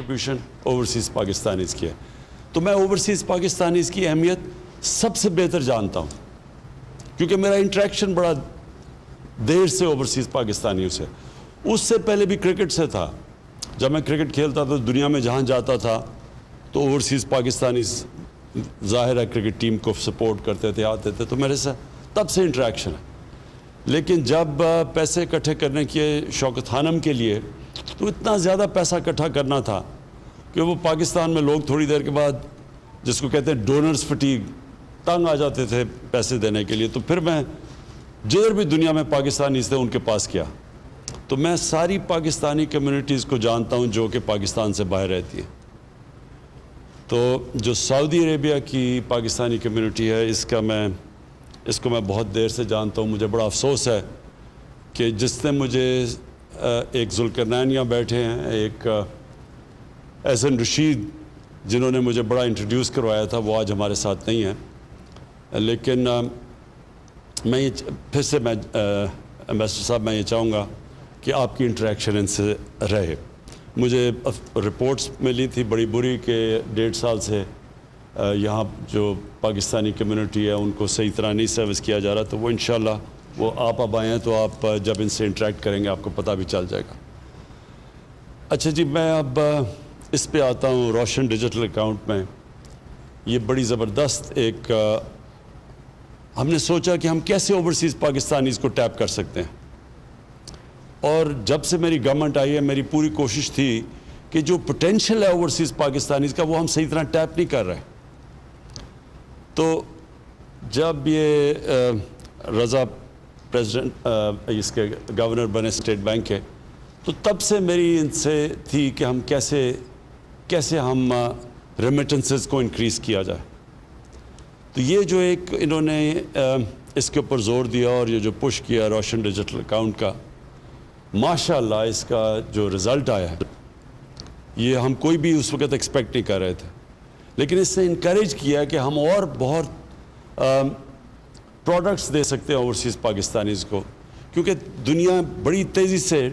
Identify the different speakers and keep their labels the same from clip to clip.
Speaker 1: Contribution overseas Pakistanis کی ہے. تو میں اوورسیز پاکستانیز کی اہمیت سب سے بہتر جانتا ہوں کیونکہ میرا انٹریکشن بڑا دیر سے اوورسیز پاکستانیوں سے. اس سے پہلے بھی کرکٹ سے تھا. جب میں کرکٹ کھیلتا تھا دنیا میں جہاں جاتا تھا تو اوورسیز پاکستانیز ظاہر ہے کرکٹ ٹیم کو سپورٹ کرتے تھے, آتے تھے, تو میرے سے تب سے انٹریکشن ہے. لیکن جب پیسے اکٹھے کرنے کے شوکت خانم کے لیے تو اتنا زیادہ پیسہ اکٹھا کرنا تھا کہ وہ پاکستان میں لوگ تھوڑی دیر کے بعد جس کو کہتے ہیں ڈونرز فٹیگ تنگ آ جاتے تھے پیسے دینے کے لیے. تو پھر میں جدھر بھی دنیا میں پاکستانیز تھے ان کے پاس کیا. تو میں ساری پاکستانی کمیونٹیز کو جانتا ہوں جو کہ پاکستان سے باہر رہتی ہے. تو جو سعودی عربیہ کی پاکستانی کمیونٹی ہے اس کو میں بہت دیر سے جانتا ہوں. مجھے بڑا افسوس ہے کہ جس نے مجھے ایک ذوالقرنین یہاں بیٹھے ہیں, ایک احسن رشید جنہوں نے مجھے بڑا انٹروڈیوس کروایا تھا, وہ آج ہمارے ساتھ نہیں ہیں. لیکن میں پھر سے امبیسڈر صاحب میں یہ چاہوں گا کہ آپ کی انٹریکشن ان سے رہے. مجھے رپورٹس ملی تھی بڑی بری کہ 1.5 سال سے یہاں جو پاکستانی کمیونٹی ہے ان کو صحیح طرح نہیں سروس کیا جا رہا. تو وہ انشاءاللہ وہ آپ اب آئے ہیں تو آپ جب ان سے انٹریکٹ کریں گے آپ کو پتہ بھی چل جائے گا. اچھا جی, میں اب اس پہ آتا ہوں. روشن ڈیجیٹل اکاؤنٹ میں یہ بڑی زبردست ایک ہم نے سوچا کہ ہم کیسے اوورسیز پاکستانیز کو ٹیپ کر سکتے ہیں. اور جب سے میری گورنمنٹ آئی ہے میری پوری کوشش تھی کہ جو پوٹینشیل ہے اوورسیز پاکستانیز کا وہ ہم صحیح طرح ٹیپ نہیں کر رہے. تو جب یہ رضا پریزیڈنٹ اس کے گورنر بنے اسٹیٹ بینک کے, تو تب سے میری ان سے تھی کہ ہم کیسے ہم ریمیٹنسز کو انکریز کیا جائے. تو یہ جو ایک انہوں نے اس کے اوپر زور دیا اور یہ جو پش کیا روشن ڈیجیٹل اکاؤنٹ کا, ماشاءاللہ اس کا جو رزلٹ آیا ہے یہ ہم کوئی بھی اس وقت ایکسپیکٹ نہیں کر رہے تھے. لیکن اس نے انکریج کیا کہ ہم اور بہت پروڈکٹس دے سکتے ہیں اوورسیز پاکستانیز کو, کیونکہ دنیا بڑی تیزی سے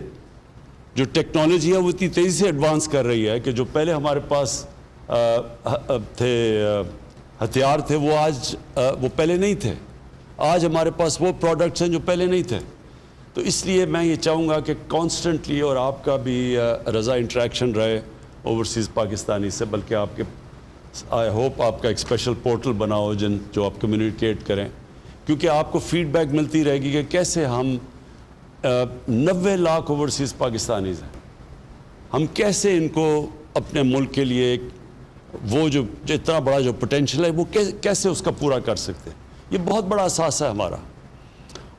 Speaker 1: جو ٹیکنالوجی ہے وہ اتنی تیزی سے ایڈوانس کر رہی ہے کہ جو پہلے ہمارے پاس تھے ہتھیار تھے وہ آج وہ پہلے نہیں تھے. آج ہمارے پاس وہ پروڈکٹس ہیں جو پہلے نہیں تھے. تو اس لیے میں یہ چاہوں گا کہ کانسٹنٹلی اور آپ کا بھی رضا انٹریکشن رہے اوورسیز پاکستانی سے, بلکہ آپ کے آئی ہوپ آپ کا ایک اسپیشل پورٹل بناؤ جو آپ کمیونیکیٹ کریں, کیونکہ آپ کو فیڈ بیک ملتی رہے گی کہ کیسے ہم 90 لاکھ اوورسیز پاکستانیز ہیں, ہم کیسے ان کو اپنے ملک کے لیے ایک وہ جو اتنا بڑا جو پوٹینشیل ہے وہ کیسے اس کا پورا کر سکتے ہیں. یہ بہت بڑا اثاثہ ہے ہمارا,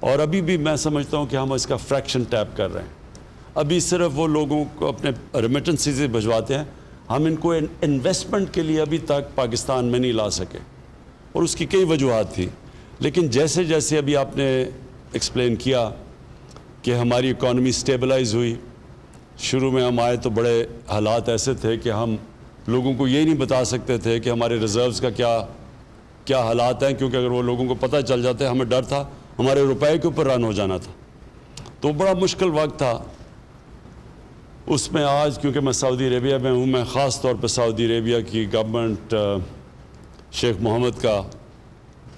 Speaker 1: اور ابھی بھی میں سمجھتا ہوں کہ ہم اس کا فریکشن ٹیپ کر رہے ہیں. ابھی صرف وہ لوگوں کو اپنے ریمیٹنسز بھجواتے ہیں, ہم ان کو انویسٹمنٹ کے لیے ابھی تک پاکستان میں نہیں لا سکے, اور اس کی کئی وجوہات تھی. لیکن جیسے جیسے ابھی آپ نے ایکسپلین کیا کہ ہماری اکانومی سٹیبلائز ہوئی, شروع میں ہم آئے تو بڑے حالات ایسے تھے کہ ہم لوگوں کو یہ نہیں بتا سکتے تھے کہ ہمارے ریزروز کا کیا حالات ہیں, کیونکہ اگر وہ لوگوں کو پتہ چل جاتے ہمیں ڈر تھا ہمارے روپے کے اوپر رن ہو جانا تھا. تو بڑا مشکل وقت تھا اس میں. آج کیونکہ میں سعودی عربیہ میں ہوں, میں خاص طور پہ سعودی عربیہ کی گورنمنٹ شیخ محمد کا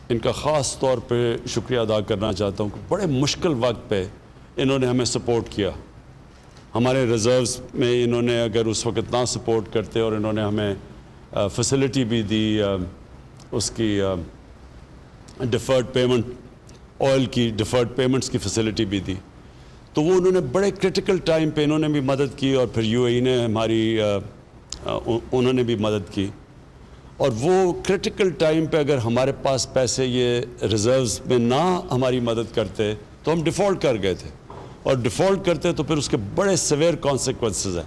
Speaker 1: ان کا خاص طور پہ شکریہ ادا کرنا چاہتا ہوں کہ بڑے مشکل وقت پہ انہوں نے ہمیں سپورٹ کیا. ہمارے ریزروز میں انہوں نے اگر اس وقت نہ سپورٹ کرتے اور انہوں نے ہمیں فیسلٹی بھی دی, اس کی ڈیفرڈ پیمنٹ آئل کی ڈیفرڈ پیمنٹس کی فیسلٹی بھی دی, تو وہ انہوں نے بڑے کرٹیکل ٹائم پہ انہوں نے بھی مدد کی, اور پھر یو اے ای نے انہوں نے بھی مدد کی. اور وہ کرٹیکل ٹائم پہ اگر ہمارے پاس پیسے یہ ریزروز میں نہ ہماری مدد کرتے تو ہم ڈیفالٹ کر گئے تھے, اور ڈیفالٹ کرتے تو پھر اس کے بڑے سیویئر کانسیکوینسز ہیں.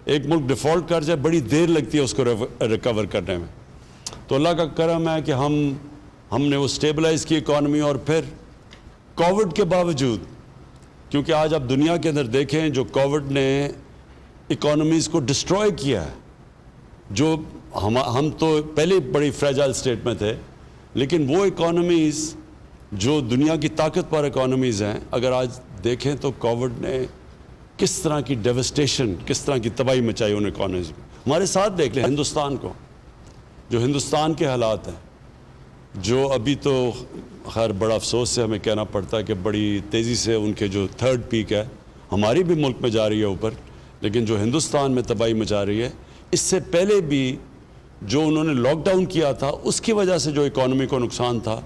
Speaker 1: ایک ملک ڈیفالٹ کر جائے بڑی دیر لگتی ہے اس کو ریکور کرنے میں. تو اللہ کا کرم ہے کہ ہم نے وہ سٹیبلائز کی اکانومی, اور پھر کووڈ کے باوجود, کیونکہ آج آپ دنیا کے اندر دیکھیں جو کووڈ نے اکانومیز کو ڈسٹروائے کیا ہے, جو ہم تو پہلے بڑی فریجائل سٹیٹ میں تھے, لیکن وہ اکانومیز جو دنیا کی طاقتور اکانومیز ہیں اگر آج دیکھیں تو کووڈ نے کس طرح کی ڈیوسٹیشن, کس طرح کی تباہی مچائی ان اکانومیز میں. ہمارے ساتھ دیکھ لیں ہندوستان کو، جو ہندوستان کے حالات ہیں، جو ابھی تو خیر بڑا افسوس سے ہمیں کہنا پڑتا ہے کہ بڑی تیزی سے ان کے جو تھرڈ پیک ہے ہماری بھی ملک میں جا رہی ہے اوپر، لیکن جو ہندوستان میں تباہی مچا رہی ہے، اس سے پہلے بھی جو انہوں نے لاک ڈاؤن کیا تھا اس کی وجہ سے جو اکانومی کو نقصان تھا،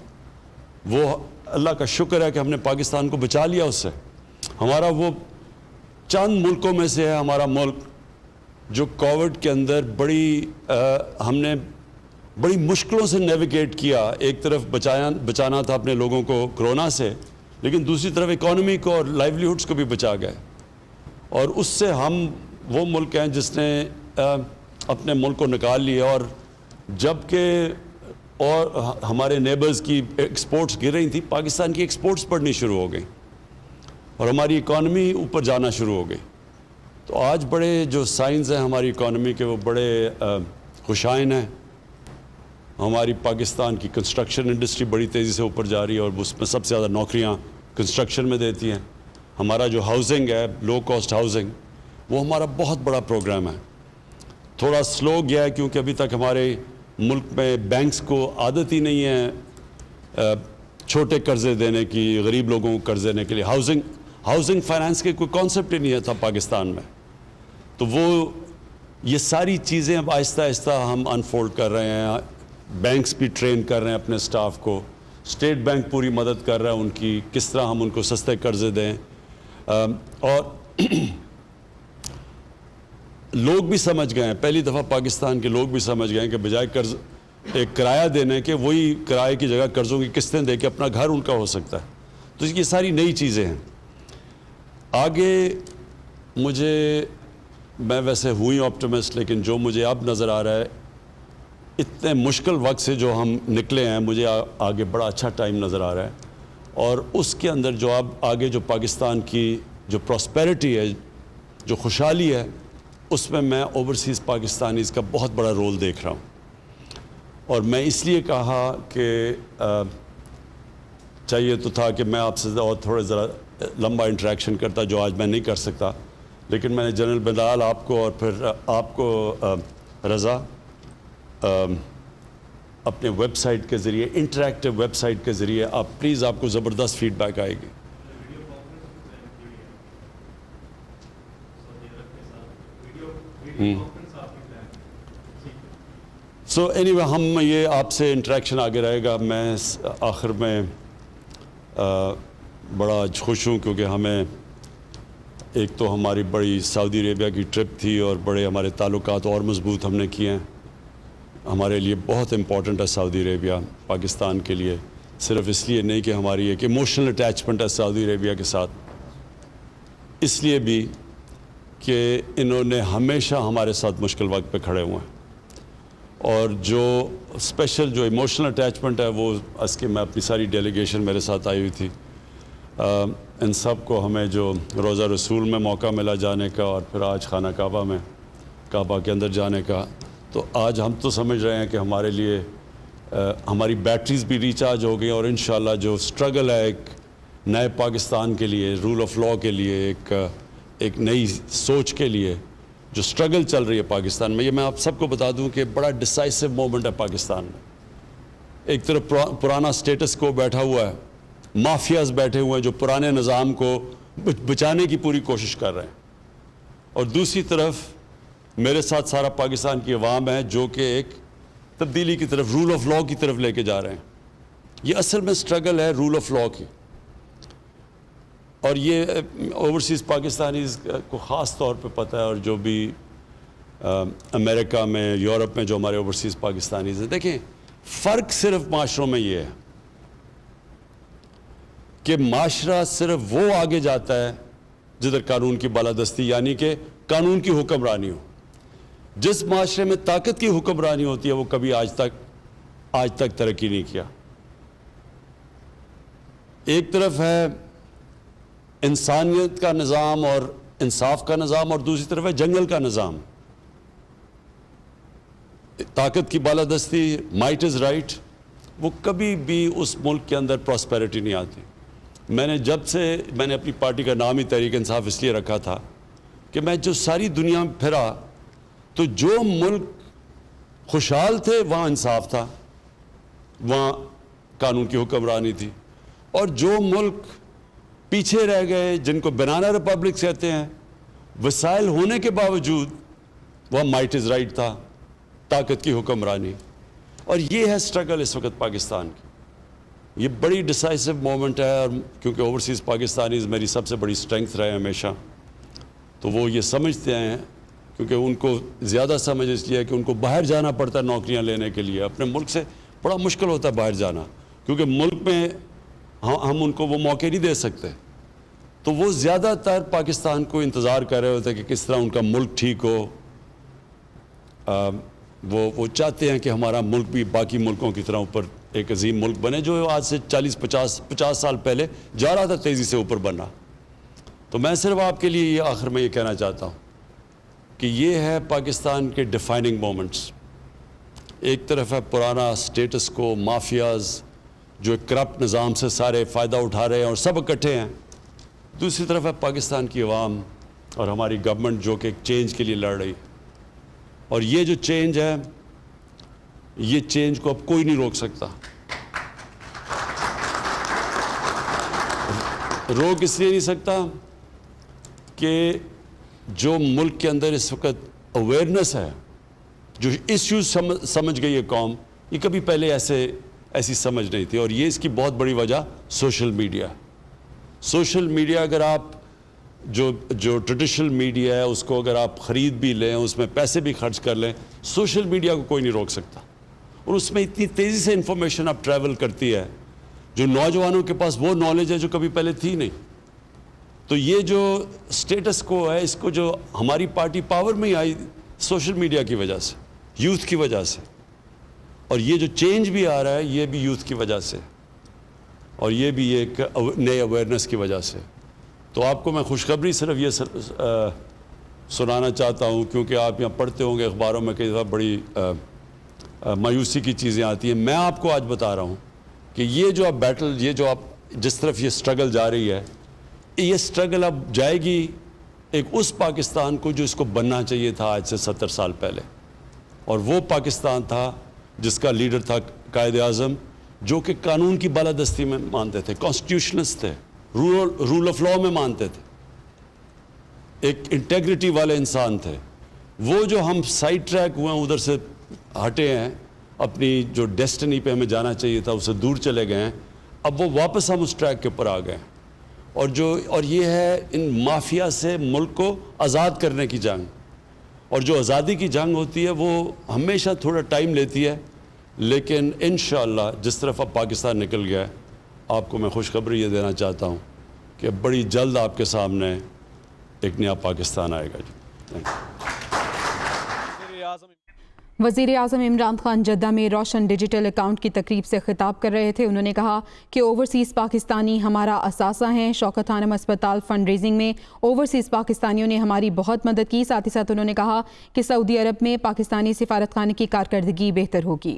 Speaker 1: وہ اللہ کا شکر ہے کہ ہم نے پاکستان کو بچا لیا اس سے۔ ہمارا وہ چند ملکوں میں سے ہے ہمارا ملک جو کووڈ کے اندر ہم نے بڑی مشکلوں سے نیویگیٹ کیا۔ ایک طرف بچانا تھا اپنے لوگوں کو کرونا سے، لیکن دوسری طرف اکانومی کو اور لائیولی ہوڈس کو بھی بچا گئے، اور اس سے ہم وہ ملک ہیں جس نے اپنے ملک کو نکال لیا۔ اور جب کہ اور ہمارے نیبرز کی ایکسپورٹس گر رہی تھیں، پاکستان کی ایکسپورٹس بڑھنی شروع ہو گئی اور ہماری اکانومی اوپر جانا شروع ہو گئی۔ تو آج بڑے جو سائنز ہیں ہماری اکانومی کے وہ بڑے خوشائن ہیں۔ ہماری پاکستان کی کنسٹرکشن انڈسٹری بڑی تیزی سے اوپر جا رہی ہے اور اس میں سب سے زیادہ نوکریاں کنسٹرکشن میں دیتی ہیں۔ ہمارا جو ہاؤسنگ ہے، لو کاسٹ ہاؤسنگ، وہ ہمارا بہت بڑا پروگرام ہے۔ تھوڑا سلو گیا ہے کیونکہ ابھی تک ہمارے ملک میں بینکس کو عادت ہی نہیں ہے چھوٹے قرضے دینے کی، غریب لوگوں کو قرض دینے کے لیے۔ ہاؤسنگ فائنانس کے کوئی کانسیپٹ ہی نہیں تھا پاکستان میں۔ تو یہ ساری چیزیں اب آہستہ آہستہ ہم انفولڈ کر رہے ہیں۔ بینکس بھی ٹرین کر رہے ہیں اپنے سٹاف کو، اسٹیٹ بینک پوری مدد کر رہا ہے ان کی، کس طرح ہم ان کو سستے قرضے دیں۔ اور لوگ بھی سمجھ گئے ہیں، پہلی دفعہ پاکستان کے لوگ بھی سمجھ گئے ہیں کہ بجائے قرض ایک کرایہ دینے کے، وہی کرائے کی جگہ قرضوں کی قسطیں دے کے اپنا گھر ان کا ہو سکتا ہے۔ تو یہ ساری نئی چیزیں ہیں۔ آگے میں ویسے ہوئی آپٹیمسٹ، لیکن جو مجھے اب نظر آ رہا ہے، اتنے مشکل وقت سے جو ہم نکلے ہیں، مجھے آگے بڑا اچھا ٹائم نظر آ رہا ہے۔ اور اس کے اندر جو اب آگے جو پاکستان کی جو پراسپیرٹی ہے، جو خوشحالی ہے، اس میں اوورسیز پاکستانیز کا بہت بڑا رول دیکھ رہا ہوں۔ اور میں اس لیے کہا کہ چاہیے تو تھا کہ میں آپ سے اور تھوڑے ذرا لمبا انٹریکشن کرتا، جو آج میں نہیں کر سکتا، لیکن میں نے جنرل بلال آپ کو اور پھر آپ کو رضا اپنے ویب سائٹ کے ذریعے، انٹریکٹیو ویب سائٹ کے ذریعے آپ پلیز، آپ کو زبردست فیڈ بیک آئے گی۔ سو اینی وے، ہم یہ آپ سے انٹریکشن آگے رہے گا۔ میں آخر میں بڑا خوش ہوں کیونکہ ہمیں ایک تو ہماری بڑی سعودی عربیہ کی ٹرپ تھی اور بڑے ہمارے تعلقات اور مضبوط ہم نے کیے ہیں۔ ہمارے لیے بہت امپورٹنٹ ہے سعودی عربیہ پاکستان کے لیے، صرف اس لیے نہیں کہ ہماری ایک ایموشنل اٹیچمنٹ ہے سعودی عربیہ کے ساتھ، اس لیے بھی کہ انہوں نے ہمیشہ ہمارے ساتھ مشکل وقت پہ کھڑے ہوئے ہیں۔ اور جو اسپیشل جو ایموشنل اٹیچمنٹ ہے وہ اس کے، میں اپنی ساری ڈیلیگیشن میرے ساتھ آئی ہوئی تھی، ان سب کو ہمیں جو روضہ رسول میں موقع ملا جانے کا اور پھر آج خانہ کعبہ میں، کعبہ کے اندر جانے کا، تو آج ہم تو سمجھ رہے ہیں کہ ہمارے لیے ہماری بیٹریز بھی ریچارج ہو گئی، اور انشاءاللہ جو سٹرگل ہے ایک نئے پاکستان کے لیے، رول آف لاء کے لیے، ایک نئی سوچ کے لیے جو سٹرگل چل رہی ہے پاکستان میں، یہ میں آپ سب کو بتا دوں کہ بڑا ڈیسائسو مومنٹ ہے پاکستان میں۔ ایک طرف پرانا سٹیٹس کو بیٹھا ہوا ہے، مافیاز بیٹھے ہوئے ہیں جو پرانے نظام کو بچانے کی پوری کوشش کر رہے ہیں، اور دوسری طرف میرے ساتھ سارا پاکستان کی عوام ہے جو کہ ایک تبدیلی کی طرف، رول آف لاء کی طرف لے کے جا رہے ہیں۔ یہ اصل میں سٹرگل ہے رول آف لاء کی، اور یہ اوورسیز پاکستانیز کو خاص طور پہ پتہ ہے، اور جو بھی امریکہ میں، یورپ میں جو ہمارے اوورسیز پاکستانیز ہیں۔ دیکھیں، فرق صرف معاشروں میں یہ ہے کہ معاشرہ صرف وہ آگے جاتا ہے جدھر قانون کی بالادستی، یعنی کہ قانون کی حکمرانی ہو۔ جس معاشرے میں طاقت کی حکمرانی ہوتی ہے وہ کبھی آج تک ترقی نہیں کیا۔ ایک طرف ہے انسانیت کا نظام اور انصاف کا نظام، اور دوسری طرف ہے جنگل کا نظام۔ طاقت کی بالادستی، مائٹ از رائٹ، وہ کبھی بھی اس ملک کے اندر پراسپیرٹی نہیں آتی۔ میں نے اپنی پارٹی کا نام ہی تحریک انصاف اس لیے رکھا تھا کہ میں جو ساری دنیا میں پھرا تو جو ملک خوشحال تھے وہاں انصاف تھا، وہاں قانون کی حکمرانی تھی، اور جو ملک پیچھے رہ گئے، جن کو بنانا ریپبلک کہتے ہیں، وسائل ہونے کے باوجود وہاں مائٹ از رائٹ تھا، طاقت کی حکمرانی. اور یہ ہے سٹرگل اس وقت پاکستان کی. یہ بڑی ڈیسائسو مومنٹ ہے، اور کیونکہ اوورسیز پاکستانیز میری سب سے بڑی سٹرینگتھ رہے ہمیشہ، تو وہ یہ سمجھتے ہیں، کیونکہ ان کو زیادہ سمجھ اس لیے کہ ان کو باہر جانا پڑتا ہے نوکریاں لینے کے لیے. اپنے ملک سے بڑا مشکل ہوتا ہے باہر جانا، کیونکہ ملک میں ہم ان کو وہ موقع نہیں دے سکتے. تو وہ زیادہ تر پاکستان کو انتظار کر رہے ہوتے ہیں کہ کس طرح ان کا ملک ٹھیک ہو. وہ چاہتے ہیں کہ ہمارا ملک بھی باقی ملکوں کی طرح اوپر ایک عظیم ملک بنے، جو آج سے 40-50 سال پہلے جا رہا تھا تیزی سے اوپر بننا. تو میں صرف آپ کے لیے یہ آخر میں یہ کہنا چاہتا ہوں کہ یہ ہے پاکستان کے ڈیفائننگ مومنٹس. ایک طرف ہے پرانا سٹیٹس کو، مافیاز جو ایک کرپٹ نظام سے سارے فائدہ اٹھا رہے ہیں اور سب اکٹھے ہیں. دوسری طرف ہے پاکستان کی عوام اور ہماری گورنمنٹ جو کہ ایک چینج کے لیے لڑ رہی. اور یہ جو چینج ہے، یہ چینج کو اب کوئی نہیں روک سکتا. روک اس لیے نہیں سکتا کہ جو ملک کے اندر اس وقت اویئرنیس ہے، جو ایشوز سمجھ گئی ہے قوم، یہ کبھی پہلے ایسی سمجھ نہیں تھی. اور یہ اس کی بہت بڑی وجہ سوشل میڈیا. سوشل میڈیا اگر آپ جو ٹریڈیشنل میڈیا ہے اس کو اگر آپ خرید بھی لیں، اس میں پیسے بھی خرچ کر لیں، سوشل میڈیا کو کوئی نہیں روک سکتا. اور اس میں اتنی تیزی سے انفارمیشن اب ٹریول کرتی ہے، جو نوجوانوں کے پاس وہ نالج ہے جو کبھی پہلے تھی نہیں. تو یہ جو سٹیٹس کو ہے، اس کو جو ہماری پارٹی پاور میں ہی آئی سوشل میڈیا کی وجہ سے، یوتھ کی وجہ سے. اور یہ جو چینج بھی آ رہا ہے یہ بھی یوتھ کی وجہ سے، اور یہ بھی ایک نئے اویئرنیس کی وجہ سے. تو آپ کو میں خوشخبری صرف یہ سنانا چاہتا ہوں، کیونکہ آپ یہاں پڑھتے ہوں گے اخباروں میں کئی دفعہ بڑی مایوسی کی چیزیں آتی ہیں. میں آپ کو آج بتا رہا ہوں کہ یہ جو اب بیٹل، یہ جو آپ جس طرف یہ سٹرگل جا رہی ہے، یہ سٹرگل اب جائے گی ایک اس پاکستان کو جو اس کو بننا چاہیے تھا آج سے 70 سال پہلے. اور وہ پاکستان تھا جس کا لیڈر تھا قائد اعظم، جو کہ قانون کی بالادستی میں مانتے تھے، کانسٹیٹیوشنسٹ تھے، رول آف لا میں مانتے تھے، ایک انٹیگریٹی والے انسان تھے. وہ جو ہم سائڈ ٹریک ہوئے ہیں، ادھر سے ہٹے ہیں، اپنی جو ڈیسٹنی پہ ہمیں جانا چاہیے تھا اسے دور چلے گئے ہیں، اب وہ واپس ہم اس ٹریک کے اوپر آ گئے ہیں. اور یہ ہے ان مافیا سے ملک کو آزاد کرنے کی جنگ. اور جو آزادی کی جنگ ہوتی ہے وہ ہمیشہ تھوڑا ٹائم لیتی ہے، لیکن انشاءاللہ جس طرف اب پاکستان نکل گیا ہے، آپ کو میں خوشخبری یہ دینا چاہتا ہوں کہ بڑی جلد آپ کے سامنے ایک نیا پاکستان آئے گا.
Speaker 2: وزیر اعظم عمران خان جدہ میں روشن ڈیجیٹل اکاؤنٹ کی تقریب سے خطاب کر رہے تھے. انہوں نے کہا کہ اوورسیز پاکستانی ہمارا اثاثہ ہیں. شوکت خانم اسپتال فنڈ ریزنگ میں اوورسیز پاکستانیوں نے ہماری بہت مدد کی. ساتھ ہی ساتھ انہوں نے کہا کہ سعودی عرب میں پاکستانی سفارت خانے کی کارکردگی بہتر ہوگی.